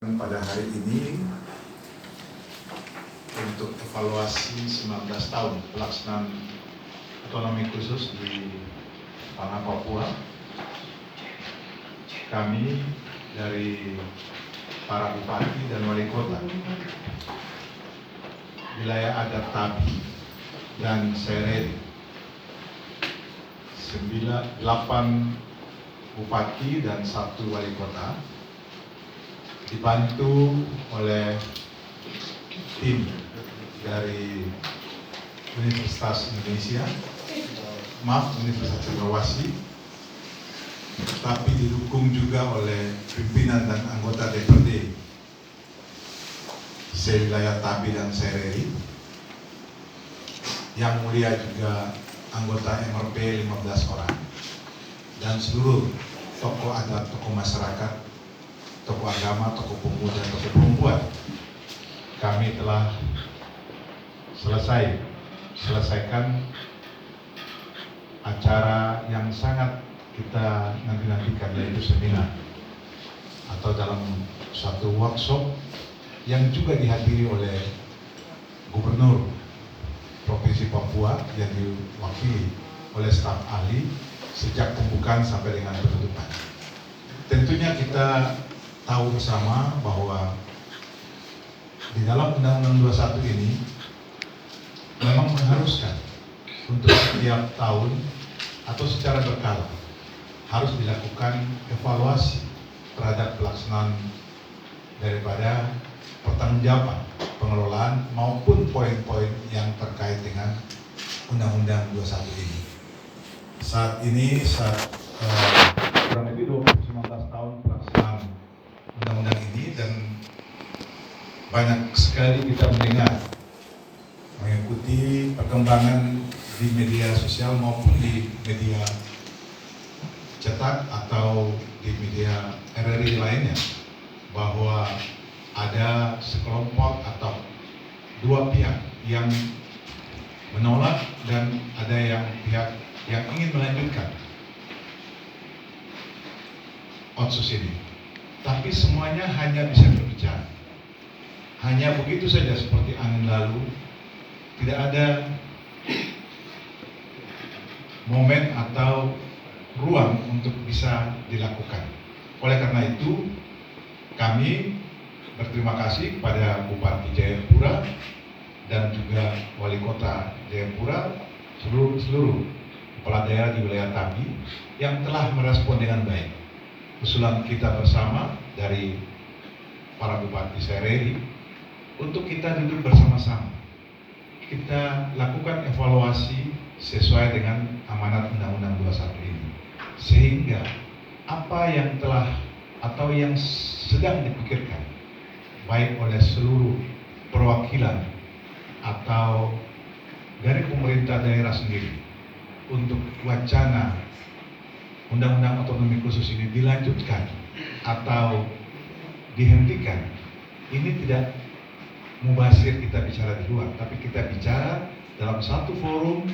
Pada hari ini untuk evaluasi 19 tahun pelaksanaan otonomi khusus di tanah Papua, kami dari para bupati dan wali kota wilayah adat Tabi dan Sereri, 8 bupati dan 1 wali kota, dibantu oleh tim dari Universitas Cendrawasih, tapi didukung juga oleh pimpinan dan anggota DPRD se-wilayah Tabi dan Sereri, yang mulia juga anggota MRP 15 orang, dan seluruh tokoh adat, tokoh masyarakat, tokoh agama, tokoh pemuda, tokoh perempuan. Kami telah selesaikan acara yang sangat kita nantikan, yaitu seminar atau dalam suatu workshop yang juga dihadiri oleh Gubernur Provinsi Papua yang diwakili oleh staf ahli sejak pembukaan sampai dengan penutupan. Tentunya kita tahu bersama bahwa di dalam Undang-Undang 21 ini memang mengharuskan untuk setiap tahun atau secara berkala harus dilakukan evaluasi terhadap pelaksanaan daripada pertanggungjawaban pengelolaan maupun poin-poin yang terkait dengan Undang-Undang 21 ini. Saat kurang lebih 19 tahun pelaksanaan undang-undang ini, dan banyak sekali kita mengikuti perkembangan di media sosial maupun di media cetak atau di media RRI lainnya, bahwa ada sekelompok atau dua pihak yang menolak dan ada yang pihak yang ingin melanjutkan otsus ini. Tapi semuanya hanya bisa berbicara, hanya begitu saja seperti angin lalu, tidak ada momen atau ruang untuk bisa dilakukan. Oleh karena itu, kami berterima kasih kepada Bupati Jayapura dan juga Wali Kota Jayapura, seluruh kepala daerah di wilayah Tabi yang telah merespon dengan baik usulan kita bersama dari para bupati Sereri untuk kita duduk bersama-sama, kita lakukan evaluasi sesuai dengan amanat Undang-Undang 21 ini, sehingga apa yang telah atau yang sedang dipikirkan baik oleh seluruh perwakilan atau dari pemerintah daerah sendiri untuk wacana Undang-Undang Otonomi Khusus ini dilanjutkan atau dihentikan, ini tidak mubazir kita bicara di luar, tapi kita bicara dalam satu forum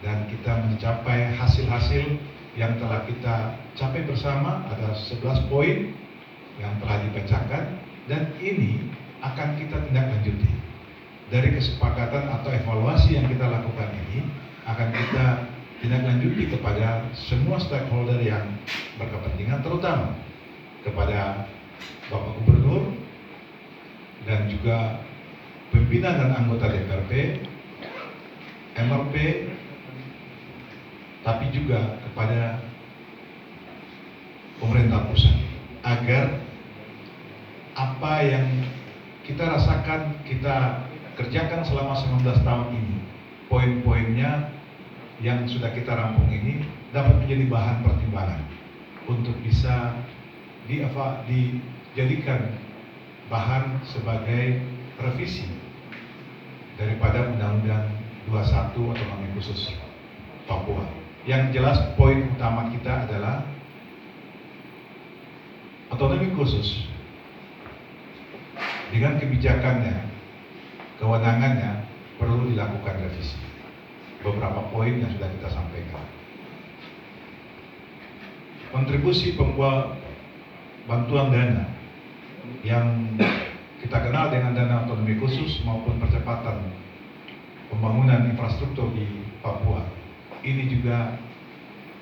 dan kita mencapai hasil-hasil yang telah kita capai bersama. Ada 11 poin yang telah dipecahkan, dan ini akan kita tindak lanjuti. Dari kesepakatan atau evaluasi yang kita lakukan ini akan kita tindak lanjuti kepada semua stakeholder yang berkepentingan, terutama kepada Bapak Gubernur dan juga pimpinan dan anggota DPRD, MRP, tapi juga kepada pemerintah pusat, agar apa yang kita rasakan, kita kerjakan selama 19 tahun ini, poin-poinnya yang sudah kita rampung ini dapat menjadi bahan pertimbangan untuk bisa dijadikan bahan sebagai revisi daripada Undang-Undang 21 Otonomi Khusus Papua. Yang jelas poin utama kita adalah otonomi khusus dengan kebijakannya, kewenangannya perlu dilakukan revisi. Beberapa poin yang sudah kita sampaikan. Kontribusi bantuan dana yang kita kenal dengan dana otonomi khusus maupun percepatan pembangunan infrastruktur di Papua. Ini juga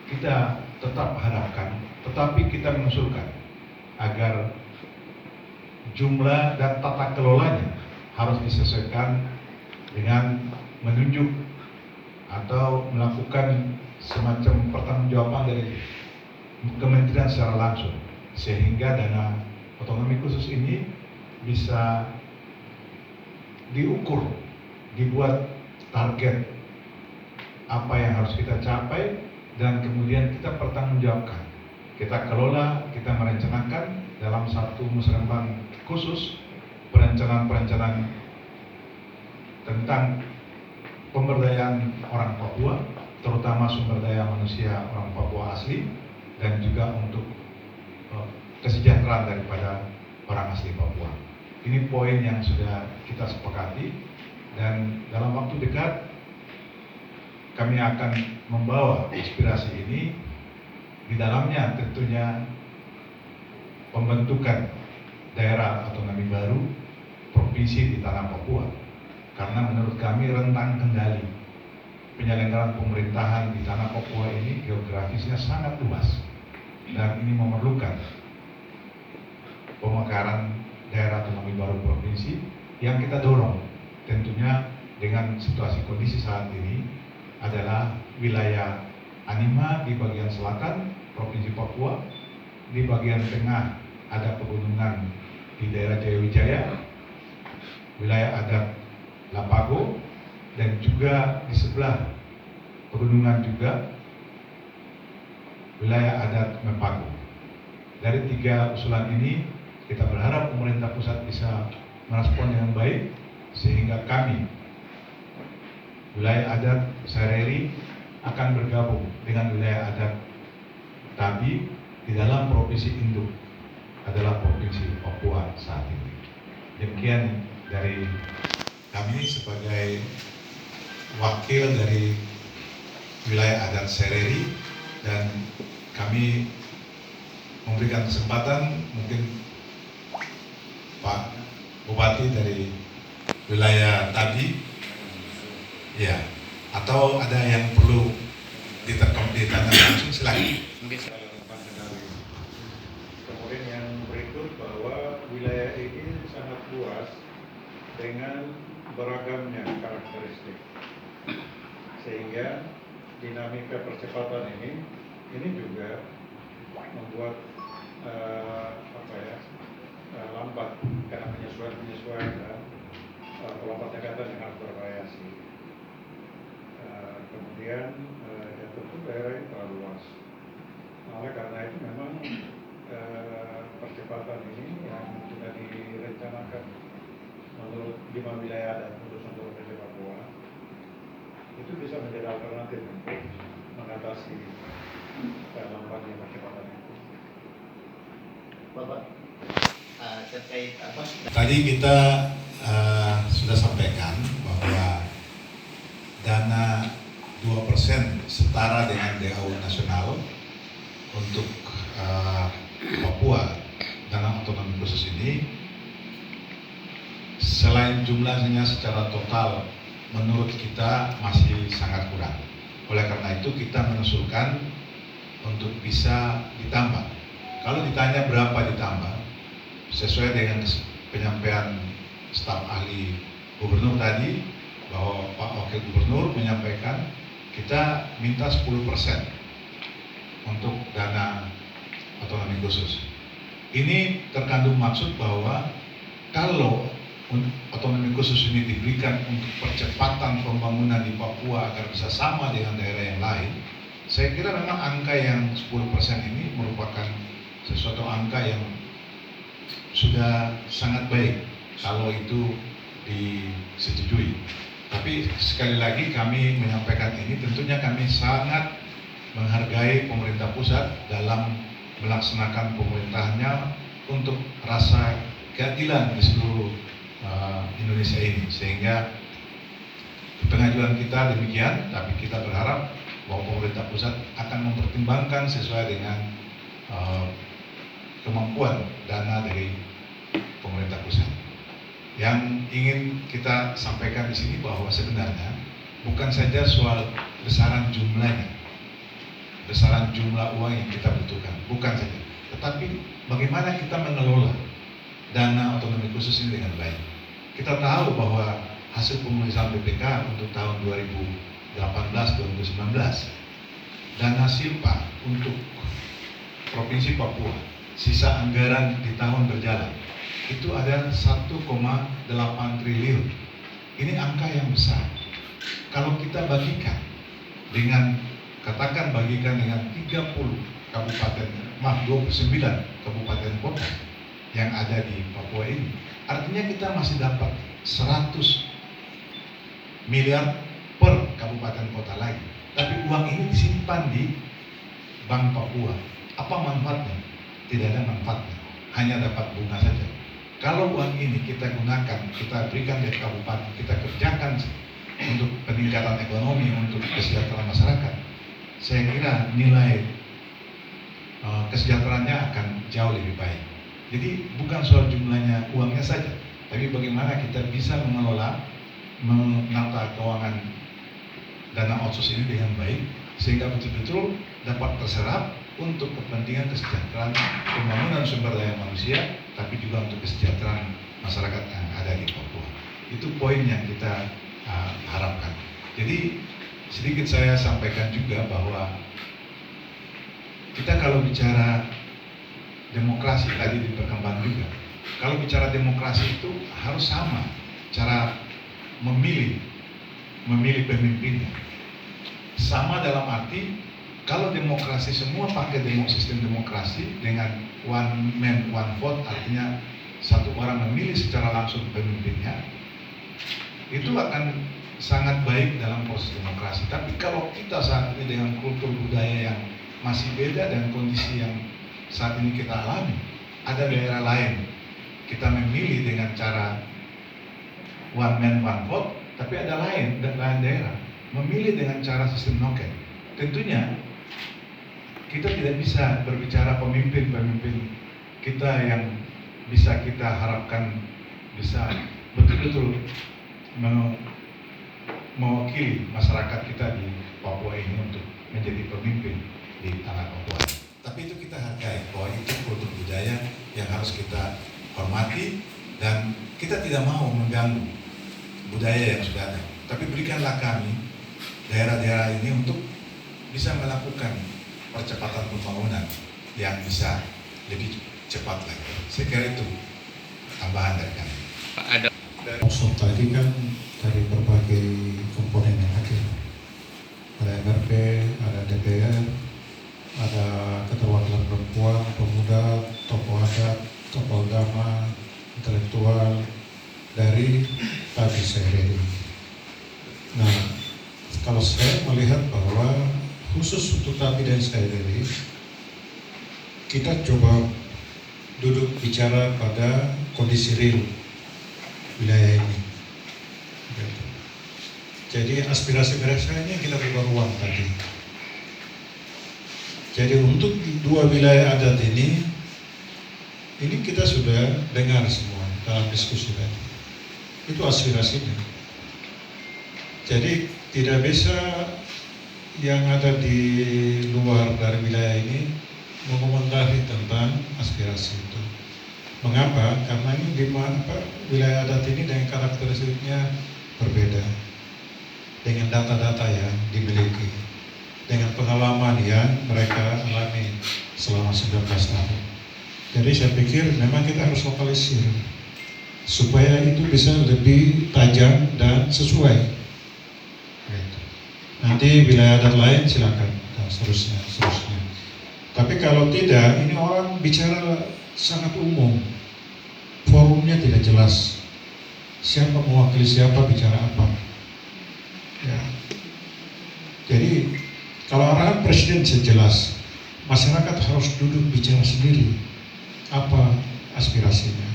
kita tetap harapkan, tetapi kita mengusulkan agar jumlah dan tata kelolanya harus disesuaikan dengan menunjuk atau melakukan semacam pertanggungjawaban dari kementerian secara langsung, sehingga dana otonomi khusus ini bisa diukur, dibuat target apa yang harus kita capai, dan kemudian kita pertanggungjawabkan. Kita kelola, kita merencanakan dalam satu musrenbang khusus perencanaan tentang pemberdayaan orang Papua, terutama sumber daya manusia orang Papua asli, dan juga untuk kesejahteraan daripada orang asli Papua. Ini poin yang sudah kita sepakati, dan dalam waktu dekat kami akan membawa aspirasi ini. Di dalamnya tentunya pembentukan daerah otonomi baru provinsi di tanah Papua, karena menurut kami rentang kendali penyelenggaraan pemerintahan di tanah Papua ini geografisnya sangat luas, dan ini memerlukan pemekaran daerah otonomi baru provinsi yang kita dorong. Tentunya dengan situasi kondisi saat ini adalah wilayah Anima di bagian selatan Provinsi Papua, di bagian tengah ada pegunungan di daerah Jayawijaya, wilayah adat Lapago, dan juga di sebelah pegunungan juga wilayah adat Mepago. Dari tiga usulan ini kita berharap pemerintah pusat bisa merespon dengan baik, sehingga kami wilayah adat Sereri akan bergabung dengan wilayah adat Tabi di dalam provinsi induk adalah provinsi Papua saat ini. Demikian dari kami sebagai wakil dari wilayah adat Sereri, dan kami memberikan kesempatan mungkin Pak Bupati dari wilayah Tabi, ya, atau ada yang perlu ditanya langsung, silakan. Kemudian yang berikut bahwa wilayah ini sangat luas dengan beragamnya karakteristik, sehingga dinamika percepatan ini juga membuat lambat karena penyesuaian dan pola pendekatan yang harus bervariasi. Kemudian ya tentu daerah ini terlalu luas. Oleh karena itu memang percepatan ini yang sudah direncanakan menurut 5 wilayah dan putusan Provinsi Papua itu bisa menjadi alternatif untuk mengatasi lambatnya percepatan itu. Bapak terkait apa? Tadi kita sudah sampaikan bahwa dana 2% setara dengan DAU nasional untuk Papua, dana otonomi khusus ini, selain jumlahnya secara total menurut kita masih sangat kurang. Oleh karena itu kita mengusulkan untuk bisa ditambah. Kalau ditanya berapa ditambah, sesuai dengan penyampaian staf ahli gubernur tadi, bahwa Pak Wakil Gubernur menyampaikan kita minta 10% untuk dana otonomi khusus. Ini terkandung maksud bahwa kalau otonomi khusus ini diberikan untuk percepatan pembangunan di Papua agar bisa sama dengan daerah yang lain, saya kira memang angka yang 10% ini merupakan sesuatu angka yang sudah sangat baik kalau itu disetujui. Tapi sekali lagi kami menyampaikan ini, tentunya kami sangat menghargai pemerintah pusat dalam melaksanakan pemerintahannya untuk rasa keadilan di seluruh Indonesia ini, sehingga pengajuan kita demikian. Tapi kita berharap bahwa pemerintah pusat akan mempertimbangkan sesuai dengan kemampuan dana dari pemerintah pusat. Yang ingin kita sampaikan di sini bahwa sebenarnya bukan saja soal besaran jumlahnya, besaran jumlah uang yang kita butuhkan, bukan saja, tetapi bagaimana kita mengelola dana otonomi khusus ini dengan baik. Kita tahu bahwa hasil pemeriksaan BPK untuk tahun 2018-2019, dana silpa untuk Provinsi Papua, sisa anggaran di tahun berjalan, itu ada 1,8 triliun. Ini angka yang besar. Kalau kita bagikan dengan, katakan bagikan dengan 30 kabupaten, 29 kabupaten kota yang ada di Papua ini, artinya kita masih dapat 100 miliar per kabupaten kota lagi. Tapi uang ini disimpan di Bank Papua. Apa manfaatnya? Tidak ada manfaatnya, hanya dapat bunga saja. Kalau uang ini kita gunakan, kita berikan di kabupaten, kita kerjakan untuk peningkatan ekonomi, untuk kesejahteraan masyarakat, saya kira nilai kesejahteraannya akan jauh lebih baik. Jadi bukan soal jumlahnya uangnya saja, tapi bagaimana kita bisa menata keuangan dana otsus ini dengan baik, sehingga betul-betul dapat terserap untuk kepentingan kesejahteraan pembangunan sumber daya manusia, tapi juga untuk kesejahteraan masyarakat yang ada di Papua. Itu poin yang kita harapkan. Jadi sedikit saya sampaikan juga bahwa kita kalau bicara demokrasi, tadi diperkembang juga, kalau bicara demokrasi itu harus sama cara memilih pemimpinnya. Sama dalam arti, kalau demokrasi semua pakai sistem demokrasi dengan one man one vote, artinya satu orang memilih secara langsung pemimpinnya, itu akan sangat baik dalam proses demokrasi. Tapi kalau kita saat ini dengan kultur budaya yang masih beda dan kondisi yang saat ini kita alami, ada daerah lain kita memilih dengan cara one man one vote, tapi ada lain daerah memilih dengan cara sistem noken. Tentunya kita tidak bisa berbicara pemimpin kita yang bisa kita harapkan bisa betul-betul mewakili masyarakat kita di Papua ini untuk menjadi pemimpin di tanah Papua. Tapi itu kita hargai, bahwa itu kultur budaya yang harus kita hormati, dan kita tidak mau mengganggu budaya yang sudah ada. Tapi berikanlah kami daerah-daerah ini untuk bisa melakukan percepatan pembangunan yang bisa lebih cepat lagi. Saya kira itu tambahan dari kami. Maksud tadi kan dari berbagai komponen yang hadir. Ada MRP, ada DPR, ada keterwakilan perempuan, pemuda, tokoh adat, tokoh agama, intelektual dari tadi saya. Nah, kalau saya melihat bahwa khusus untuk Tabi dan Saideli, kita coba duduk bicara pada kondisi real wilayah ini. Jadi aspirasi mereka ini kita beri ruang tadi. Jadi untuk dua wilayah adat ini kita sudah dengar semua dalam diskusi tadi. Itu aspirasinya. Jadi tidak bisa yang ada di luar dari wilayah ini mengomentari tentang aspirasi itu. Mengapa? Karena ini wilayah adat ini dengan karakteristiknya berbeda, dengan data-data yang dimiliki, dengan pengalaman yang mereka alami selama 19 tahun. Jadi saya pikir memang kita harus lokalisir supaya itu bisa lebih tajam dan sesuai. Nanti wilayah adat lain silakan dan seterusnya. Tapi kalau tidak, ini orang bicara sangat umum, forumnya tidak jelas, siapa mewakili siapa, bicara apa. Ya. Jadi kalau arahan presiden jelas, masyarakat harus duduk bicara sendiri apa aspirasinya.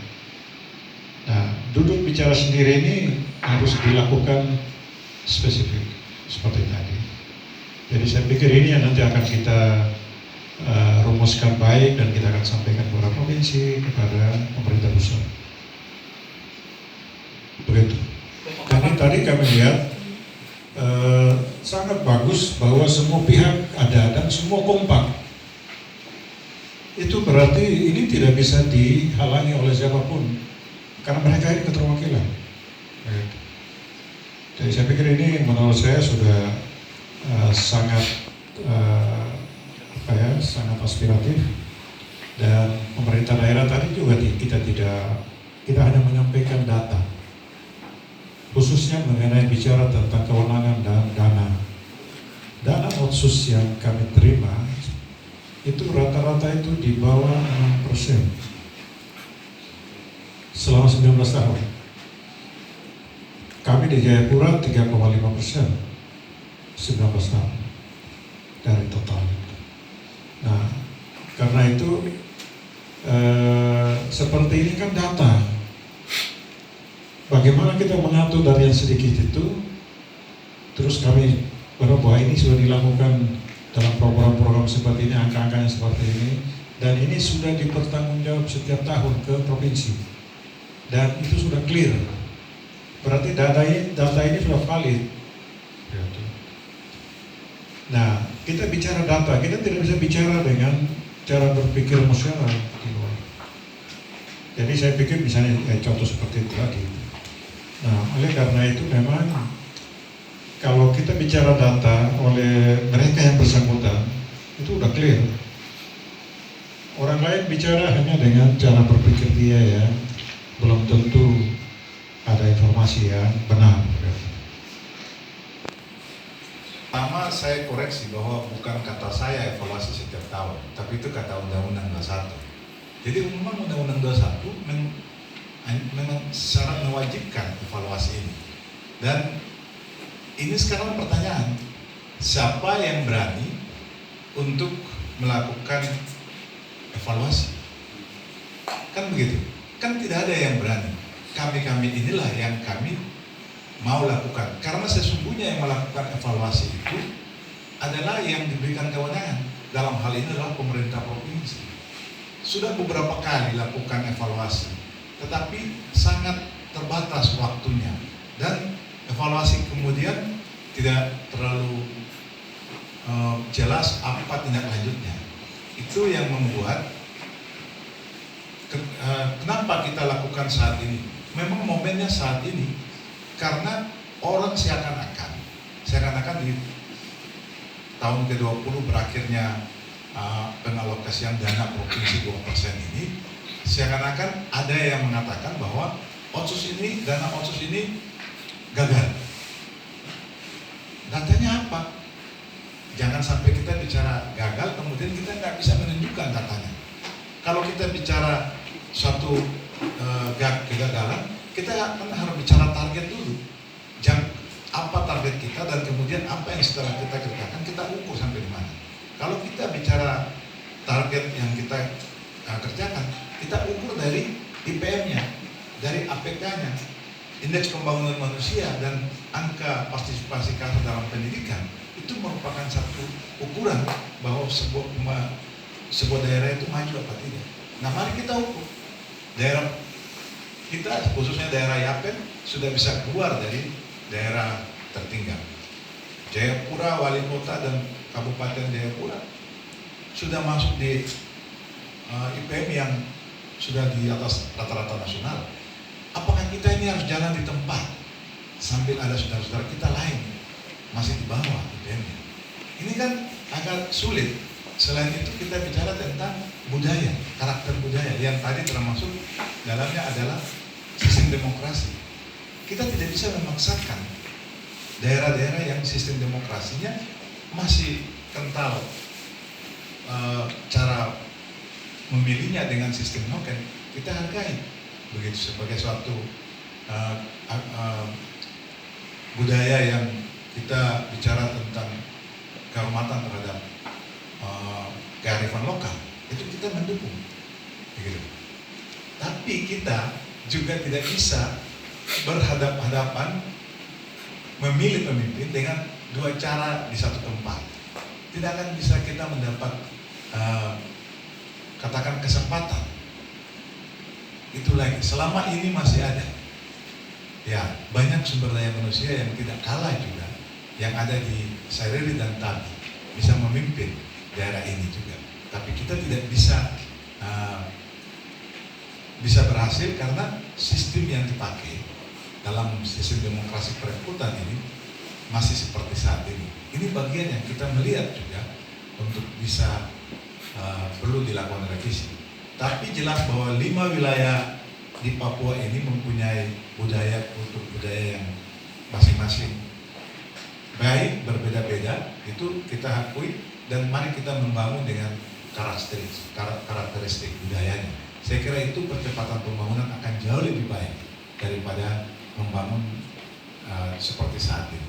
Nah, duduk bicara sendiri ini harus dilakukan spesifik seperti tadi. Jadi saya pikir ini yang nanti akan kita rumuskan baik dan kita akan sampaikan kepada provinsi, kepada pemerintah pusat. Begitu. Jadi tadi kami lihat sangat bagus bahwa semua pihak ada dan semua kompak. Itu berarti ini tidak bisa dihalangi oleh siapapun karena mereka ini keterwakilan. Jadi saya pikir ini menurut saya sudah sangat sangat aspiratif, dan pemerintah daerah tadi juga kita hanya menyampaikan data, khususnya mengenai bicara tentang kewenangan dan dana otsus yang kami terima itu rata-rata itu di bawah 6% selama 19 tahun. Kami di Jayapura 3,5% 19 tahun dari total itu. Nah, karena itu seperti ini kan data. Bagaimana kita mengatur dari yang sedikit itu, terus kami bahwa ini sudah dilakukan dalam program-program seperti ini, angka-angkanya seperti ini, dan ini sudah dipertanggungjawab setiap tahun ke provinsi, dan itu sudah clear. Berarti data ini sudah valid. Nah, kita bicara data, kita tidak bisa bicara dengan cara berpikir emosional di luar. Jadi saya pikir misalnya contoh seperti itu tadi. Nah, oleh karena itu memang kalau kita bicara data oleh mereka yang bersangkutan itu udah clear. Orang lain bicara hanya dengan cara berpikir dia ya, belum tentu ada informasi yang benar. Pertama saya koreksi bahwa bukan kata saya evaluasi setiap tahun, tapi itu kata Undang-Undang 21. Jadi memang Undang-Undang 21 memang syarat mewajibkan evaluasi ini. Dan ini sekarang pertanyaan, siapa yang berani untuk melakukan evaluasi? Kan begitu, kan tidak ada yang berani. Kami inilah yang kami mau lakukan, karena sesungguhnya yang melakukan evaluasi itu adalah yang diberikan kewenangan. Dalam hal ini adalah pemerintah provinsi. Sudah beberapa kali lakukan evaluasi, tetapi sangat terbatas waktunya, dan evaluasi kemudian tidak terlalu jelas apa tindak lanjutnya. Itu yang membuat kenapa kita lakukan saat ini. Memang momennya saat ini, karena orang seakan-akan di tahun ke-20 berakhirnya pengalokasian dana provinsi 2% ini, seakan-akan ada yang mengatakan bahwa dana otsus ini gagal. Datanya apa? Jangan sampai kita bicara gagal kemudian kita nggak bisa menunjukkan datanya. Kalau kita bicara suatu kegagalan, kita kan harus bicara target dulu. Apa target kita, dan kemudian apa yang setelah kita kerjakan kita ukur sampai di mana. Kalau kita bicara target yang kita kerjakan, kita ukur dari IPM-nya, dari APK-nya, indeks pembangunan manusia, dan angka partisipasi kata dalam pendidikan. Itu merupakan satu ukuran bahwa sebuah daerah itu maju apa tidak. Nah, mari kita ukur. Daerah kita, khususnya daerah Yapen, sudah bisa keluar dari daerah tertinggal. Jayapura, Wali Kota, dan Kabupaten Jayapura sudah masuk di IPM yang sudah di atas rata-rata nasional. Apakah kita ini harus jalan di tempat sambil ada saudara-saudara kita lain masih di bawah IPM-nya? Ini kan agak sulit. Selain itu kita bicara tentang budaya, karakter budaya yang tadi termasuk dalamnya adalah sistem demokrasi. Kita tidak bisa memaksakan daerah-daerah yang sistem demokrasinya masih kental cara memilihnya dengan sistem noken. Kita hargai begitu sebagai suatu budaya yang kita bicara tentang kehormatan terhadap kearifan lokal, itu kita mendukung begitu. Tapi kita juga tidak bisa berhadapan-hadapan memilih pemimpin dengan dua cara di satu tempat. Tidak akan bisa kita mendapat katakan kesempatan itu lagi. Selama ini masih ada, ya banyak sumber daya manusia yang tidak kalah juga yang ada di Saireli dan Tabi bisa memimpin daerah ini juga. Tapi kita tidak bisa berhasil karena sistem yang dipakai dalam sistem demokrasi perekrutan ini masih seperti saat ini. Ini bagian yang kita melihat juga untuk bisa perlu dilakukan revisi. Tapi jelas bahwa 5 wilayah di Papua ini mempunyai kultur budaya yang masing-masing baik, berbeda-beda, itu kita akui, dan mari kita membangun dengan karakteristik budayanya. Saya kira itu percepatan pembangunan akan jauh lebih baik daripada membangun seperti saat ini.